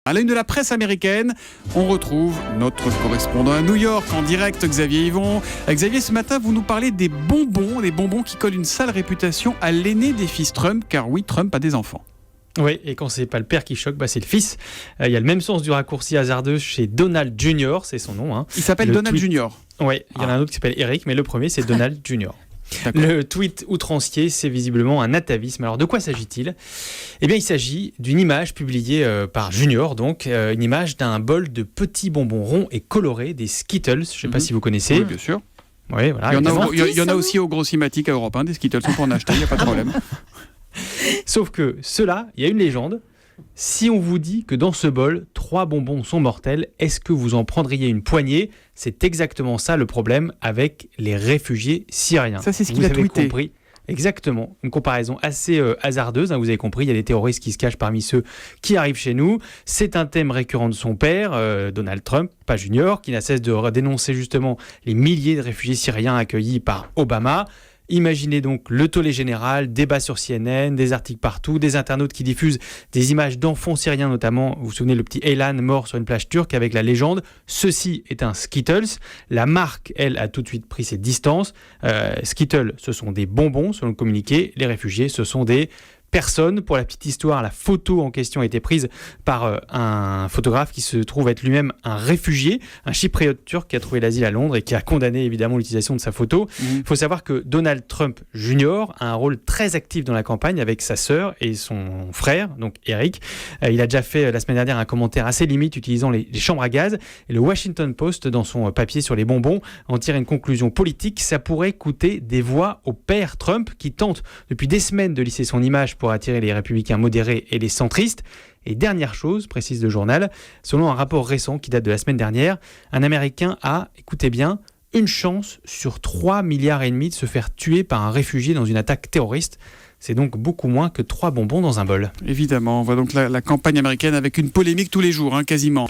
À la une de la presse américaine, on retrouve notre correspondant à New York en direct, Xavier Yvon. Xavier, ce matin, vous nous parlez des bonbons qui collent une sale réputation à l'aîné des fils Trump, car oui, Trump a des enfants. Oui, et quand c'est pas le père qui choque, c'est le fils. Il y a le même sens du raccourci hasardeux chez Donald Jr., c'est son nom. Il s'appelle Donald Jr. Oui, il y en a un autre qui s'appelle Eric, mais le premier c'est Donald Jr. D'accord. Le tweet outrancier, c'est visiblement un atavisme. Alors de quoi s'agit-il ? Eh bien, il s'agit d'une image publiée par Junior, donc une image d'un bol de petits bonbons ronds et colorés, des Skittles. Je ne sais pas si vous connaissez. Oui, bien sûr. Oui, voilà. Il y en a aussi au Gros Cinématique à Europe 1, des Skittles, on peut en acheter, il n'y a pas de problème. Sauf que ceux-là, il y a une légende. Si on vous dit que dans ce bol, 3 bonbons sont mortels, est-ce que vous en prendriez une poignée ? C'est exactement ça le problème avec les réfugiés syriens. Ça, c'est ce qu'il a tweeté. Compris. Exactement. Une comparaison assez hasardeuse. Vous avez compris, il y a des terroristes qui se cachent parmi ceux qui arrivent chez nous. C'est un thème récurrent de son père, Donald Trump, pas Junior, qui n'a cesse de dénoncer justement les milliers de réfugiés syriens accueillis par Obama. Imaginez donc le tollé général, débat sur CNN, des articles partout, des internautes qui diffusent des images d'enfants syriens notamment. Vous vous souvenez le petit Aylan mort sur une plage turque avec la légende « Ceci est un Skittles ». La marque, elle, a tout de suite pris ses distances. Skittles, ce sont des bonbons selon le communiqué. Les réfugiés, ce sont des personnes. Pour la petite histoire, la photo en question a été prise par un photographe qui se trouve être lui-même un réfugié, un chypriote turc qui a trouvé l'asile à Londres et qui a condamné évidemment l'utilisation de sa photo. Il faut savoir que Donald Trump Jr. a un rôle très actif dans la campagne avec sa sœur et son frère, donc Eric. Il a déjà fait la semaine dernière un commentaire assez limite utilisant les chambres à gaz. Et le Washington Post, dans son papier sur les bonbons, en tire une conclusion politique. Ça pourrait coûter des voix au père Trump qui tente depuis des semaines de lisser son image pour attirer les républicains modérés et les centristes. Et dernière chose, précise le journal, selon un rapport récent qui date de la semaine dernière, un Américain a, écoutez bien, une chance sur 3,5 milliards de se faire tuer par un réfugié dans une attaque terroriste. C'est donc beaucoup moins que 3 bonbons dans un bol. Évidemment, on voit donc la campagne américaine avec une polémique tous les jours, quasiment.